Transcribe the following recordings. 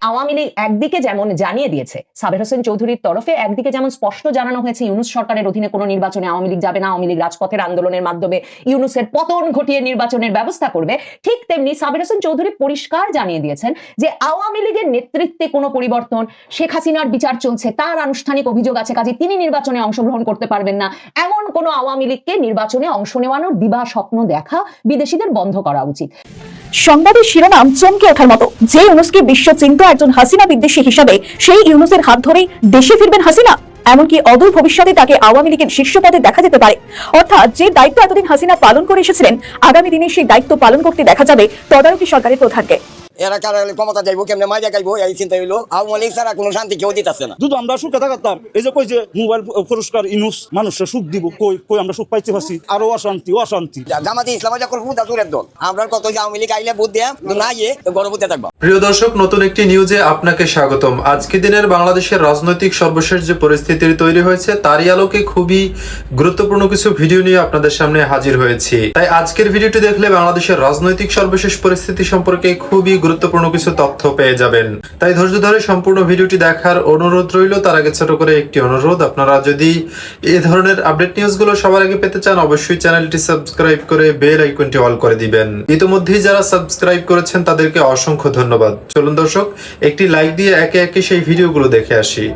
আওয়ামী লীগ একদিকে যেমন জানিয়ে দিয়েছে, সাবের হোসেন চৌধুরীর তরফে একদিকে যেমন স্পষ্ট জানানো হয়েছে ইউনূস সরকারের অধীনে কোনো নির্বাচনে আওয়ামী লীগ যাবে না, আওয়ামী লীগ রাজপথের আন্দোলনের মাধ্যমে ইউনূসের পতন ঘটিয়ে নির্বাচনের ব্যবস্থা করবে, ঠিক তেমনি সাবের হোসেন চৌধুরী পরিষ্কার জানিয়ে দিয়েছেন যে আওয়ামী লীগের নেতৃত্বে কোনো পরিবর্তন, শেখ হাসিনার বিচার চলছে, তার আনুষ্ঠানিক অভিযোগ আছে, কাজে তিনি নির্বাচনে অংশগ্রহণ করতে পারবেন না, এমন কোনো আওয়ামী লীগকে নির্বাচনে অংশ নেওয়ানোর দিবা স্বপ্ন দেখা বিদেশিদের বন্ধ করা উচিত। সংবাদের শিরোনাম চমকে ওঠার মতো, যে ইউনূসকে বিশ্বচিন্ত একজন হাসিনা বিদ্বেষী হিসাবে সেই ইউনূসের হাত ধরেই দেশে ফিরবেন হাসিনা, এমনকি অদূর ভবিষ্যতে তাকে আওয়ামী লীগের শীর্ষ পদে দেখা যেতে পারে। অর্থাৎ যে দায়িত্ব এতদিন হাসিনা পালন করে এসেছিলেন, আগামী দিনে সেই দায়িত্ব পালন করতে দেখা যাবে তদারকি সরকারের প্রধানকে। এরা কারা ক্ষমতা যাইবো, কেমনে মাইজা গাইবো, এই চিন্তা হইলো। আওয়ামী লীগ ছাড়া কোনো শান্তি কেউ দিতেছে না। যদি আমরা সুখে থাকতাম, এই যে কই যে মোবাইল পুরস্কার ইউনূস মানুষের সুখ দিব, কই আমরা সুখ পাইতে পারছি, আরো অশান্তি। জামাতে ইসলামে যখন বুদ্ধা চোরের দল, আমরা কত যে আওয়ামী লীগ আইলে বুদ্ধ দেয় না, ইয়ে গণবুদ্ধে থাকবো। প্রিয় দর্শক, নতুন একটি নিউজে আপনাকে স্বাগতম। আজকে দিনের বাংলাদেশের রাজনৈতিক সর্বশেষ যে পরিস্থিতি তৈরি হয়েছে, তারই আলোকে খুবই গুরুত্বপূর্ণ কিছু ভিডিও নিয়ে আপনাদের সামনে হাজির হয়েছি। তাই আজকের ভিডিওটি দেখলে বাংলাদেশের রাজনৈতিক সর্বশেষ পরিস্থিতি সম্পর্কে খুবই গুরুত্বপূর্ণ কিছু তথ্য পেয়ে যাবেন। তাই ধৈর্য ধরে সম্পূর্ণ ভিডিওটি দেখার অনুরোধ রইল। তার আগে ছোট করে একটি অনুরোধ, আপনারা যদি এই ধরনের আপডেট নিউজগুলো সবার আগে পেতে চান, অবশ্যই চ্যানেলটি সাবস্ক্রাইব করে বেল আইকনটি অল করে দিবেন। ইতিমধ্যেই যারা সাবস্ক্রাইব করেছেন তাদেরকে অসংখ্য ধন্যবাদ। চলুন দর্শক, একটি লাইক দিয়ে একে একে সেই ভিডিওগুলো দেখে আসি।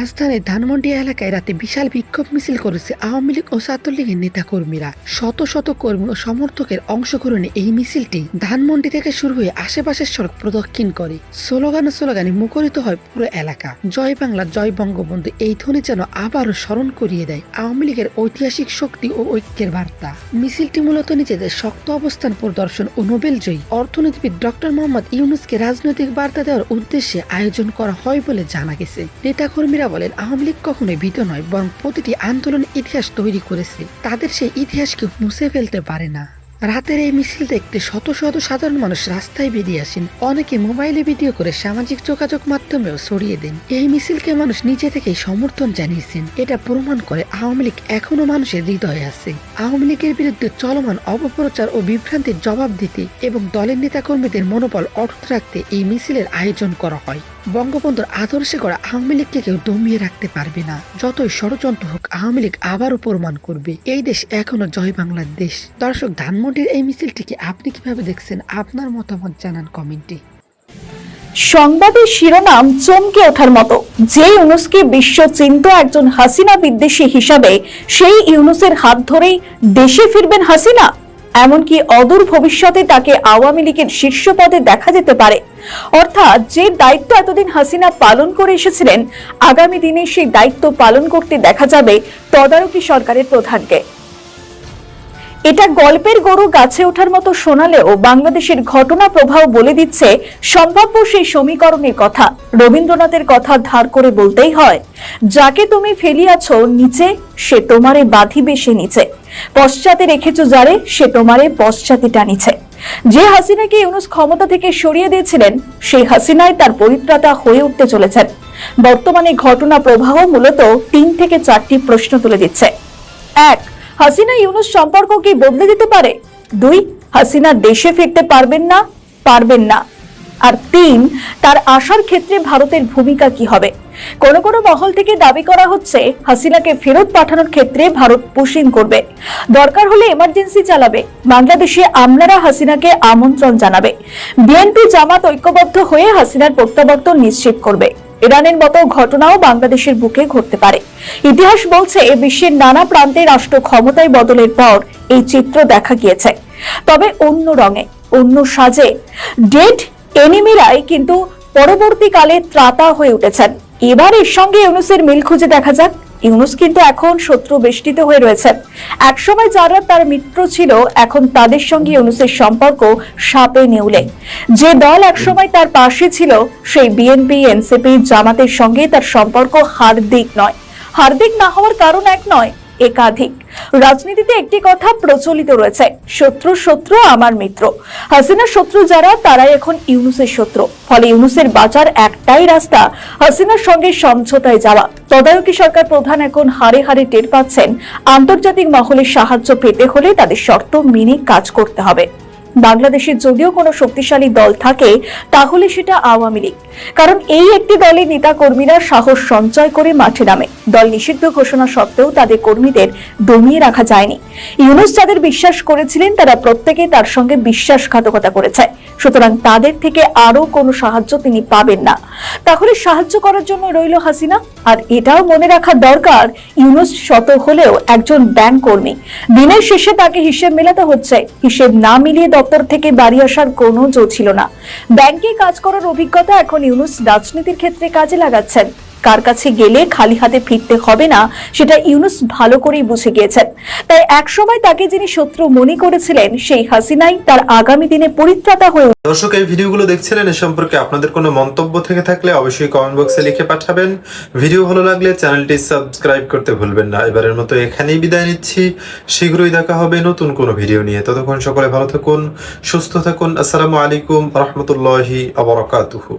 রাজধানীর ধানমন্ডি এলাকায় রাতে বিশাল বিক্ষোভ মিছিল করেছে আওয়ামী লীগ ও ছাত্রলীগের নেতা কর্মীরা। শত শত কর্মী ও সমর্থকের অংশগ্রহণে এই মিছিলটি ধানমন্ডি থেকে শুরু হয়ে আশেপাশের সড়ক প্রদক্ষিণ করে। স্লোগানে মুখরিত হয় পুরো এলাকা। জয় বাংলা, জয় বঙ্গবন্ধু, এই ধ্বনি যেন আবারও স্মরণ করিয়ে দেয় আওয়ামী লীগের ঐতিহাসিক শক্তি ও ঐক্যের বার্তা। মিছিলটি মূলত নিজেদের শক্ত অবস্থান প্রদর্শন ও নোবেলজয়ী অর্থনীতিবিদ ডক্টর মোহাম্মদ ইউনূসকে রাজনৈতিক বার্তা দেওয়ার উদ্দেশ্যে আয়োজন করা হয় বলে জানা গেছে। নেতাকর্মীরা বলেন, আওয়ামী লীগ কখনোই ভীত নয়, বরং প্রতিটি আন্দোলন ইতিহাস তৈরি করেছে, তাদের সেই ইতিহাসকে মুছে ফেলতে পারে না। রাতের এই মিছিল দেখতে শত শত সাধারণ মানুষ রাস্তায় বেরিয়ে আসেন। অনেকে মোবাইলে ভিডিও করে সামাজিক যোগাযোগ মাধ্যমেও ছড়িয়ে দেন। এই মিছিলকে মানুষ নিজে থেকেই সমর্থন জানিয়েছেন। এটা প্রমাণ করে আওয়ামী লীগ এখনো মানুষের হৃদয়ে আছে। আওয়ামী লীগের বিরুদ্ধে চলমান অপপ্রচার ও বিভ্রান্তির জবাব দিতে এবং দলের নেতাকর্মীদের মনোবল অটুট রাখতে এই মিছিলের আয়োজন করা হয়। বঙ্গবন্ধুর আদর্শে করা আওয়ামী লীগকে কেউ দমিয়ে রাখতে পারবে না। যতই ষড়যন্ত্র হোক, আওয়ামী লীগ আবারও প্রমাণ করবে এই দেশ এখনো জয় বাংলার দেশ। দর্শক, ধানমন্ডির এই মিছিলটিকে আপনি কিভাবে দেখছেন? আপনার মতামত জানান কমেন্টে। সংবাদের শিরোনাম চমকে ওঠার মতো, যে ইউনূসকে বিশ্বচিন্ত একজন হাসিনা বিদ্বেষী হিসাবে সেই ইউনূসের হাত ধরেই দেশে ফিরবেন হাসিনা, এমনকি অদূর ভবিষ্যতে তাকে আওয়ামী লীগের শীর্ষ পদে দেখা যেতে পারে। অর্থাৎ যে দায়িত্ব এতদিন হাসিনা পালন করে এসেছিলেন, আগামী দিনে সেই দায়িত্ব পালন করতে দেখা যাবে তদারকি সরকারের প্রধানকে। এটা গল্পের গরু গাছে ওঠার মতো শোনালেও বাংলাদেশের ঘটনা প্রবাহ বলে দিচ্ছে সম্ভাব্য সেই সমীকরণের কথা। রবীন্দ্রনাথের কথা ধার করে বলতেই হয়, যাকে তুমি ফেলিয়াছ নিচে, সে তোমারে বাঁধিবে সে নিচে, পশ্চাতে রেখেছ যারে, সে তোমারে পশ্চাতে টানিছে। যে হাসিনাকে ইউনূস ক্ষমতা থেকে সরিয়ে দিয়েছিলেন, সেই হাসিনাই তার পরিত্রাতা হয়ে উঠতে চলেছেন। বর্তমানে ঘটনা প্রবাহ মূলত 3 থেকে 4টি প্রশ্ন তুলে দিচ্ছে। 1, হাসিনা ইউনূস সম্পর্ক কি বদলে দিতে পারে? 2, হাসিনা দেশে ফিরতে পারবেন না। আর 3, তার আসার ক্ষেত্রে ভারতের ভূমিকা কি হবে? কোন মহল থেকে দাবি করা হচ্ছে হাসিনাকে ফেরত পাঠানোর ক্ষেত্রে ভারত পুশিং করবে, দরকার হলে এমার্জেন্সি চালাবে, বাংলাদেশে আমলারা হাসিনাকে আমন্ত্রণ জানাবে, বিএনপি জামাত ঐক্যবদ্ধ হয়ে হাসিনার প্রত্যাবর্তন নিশ্চিত করবে। ইরানের মতো ঘটনাও বাংলাদেশের বুকে ঘটতে পারে। ইতিহাস বলছে বিশ্বের নানা প্রান্তে রাষ্ট্র ক্ষমতায় বদলের পর এই চিত্র দেখা গিয়েছে, তবে অন্য রঙে, অন্য সাজে। ডেড এনিমিরাই কিন্তু পরবর্তীকালে ত্রাতা হয়ে উঠেছেন। এবার এর সঙ্গে ইউনূসের মিল খুঁজে দেখা যাক। ইউনূস কিন্তু এখন শত্রু বেষ্টিত হয়ে রয়েছেন। একসময় যারা তার মিত্র ছিল এখন তাদের সঙ্গে ইউনূসের সম্পর্ক সাপে নেউলে। যে দল একসময় তার পাশে ছিল সেই বিএনপি, এনসিপি, জামাতের সঙ্গে তার সম্পর্ক হার্দিক নয়। হার্দিক না হওয়ার কারণ এক নয়, একাধিক। রাজনীতিতে একটি কথা প্রচলিত রয়েছে, শত্রু শত্রু আমার মিত্র। হাসিনার শত্রু যারা তারাই এখন ইউনূসের শত্রু। ফলে ইউনূসের বাঁচার একটাই রাস্তা, হাসিনার সঙ্গে সমঝোতায় যাওয়া। তদারকি সরকার প্রধান এখন হারে হারে টের পাচ্ছেন আন্তর্জাতিক মহলের সাহায্য পেতে হলে তাদের শর্ত মেনে কাজ করতে হবে। বাংলাদেশে যদিও কোনো শক্তিশালী দল থাকে তাহলে সেটা আওয়ামী লীগ, কারণ এই একটি দলের নেতা কর্মীরা সাহস সঞ্চয় করে মাঠে নামে। দল নিষিদ্ধ ঘোষণা সত্ত্বেও তাদের কর্মীদের দমিয়ে রাখা যায়নি। ইউনূস যাদের বিশ্বাস করেছিলেন তারা প্রত্যেকে তার সঙ্গে বিশ্বাসঘাতকতা করেছে, সুতরাং তাদের থেকে আরো কোনো সাহায্য তিনি পাবেন না। তাহলে সাহায্য করার জন্য রইল হাসিনা। আর এটাও মনে রাখা দরকার, ইউনূস শত হলেও একজন ব্যাংক কর্মী। দিনের শেষে তাকে হিসেব মেলাতে হচ্ছে। হিসেব না মিলিয়ে দপ্তর থেকে বাড়ি আসার কোনো জো ছিল না। ব্যাংকে কাজ করার অভিজ্ঞতা এখন ইউনূস রাজনীতির ক্ষেত্রে কাজে লাগাচ্ছেন। কার কাছে গেলে খালি হাতে ফিরতে হবে না সেটা ইউনূস ভালো করেই বুঝে গিয়েছেন। তাই একসময় তাকে যিনি শত্রু মনে করেছিলেন সেই হাসিনাই তার আগামী দিনে পরিত্রাতা হয়ে। দর্শক, এই ভিডিওগুলো দেখছিলেন, এ সম্পর্কে আপনাদের কোনো মন্তব্য থেকে থাকলে অবশ্যই কমেন্ট বক্সে লিখে পাঠাবেন। ভিডিও ভালো লাগলে চ্যানেলটি সাবস্ক্রাইব করতে ভুলবেন না। এবারের মতো এখানেই বিদায় নিচ্ছি। শীঘ্রই দেখা হবে নতুন কোনো ভিডিও নিয়ে। ততক্ষণ সকলে ভালো থাকুন, সুস্থ থাকুন। আসসালামু আলাইকুম রহমতুল্লাহি ওয়া বারাকাতুহু।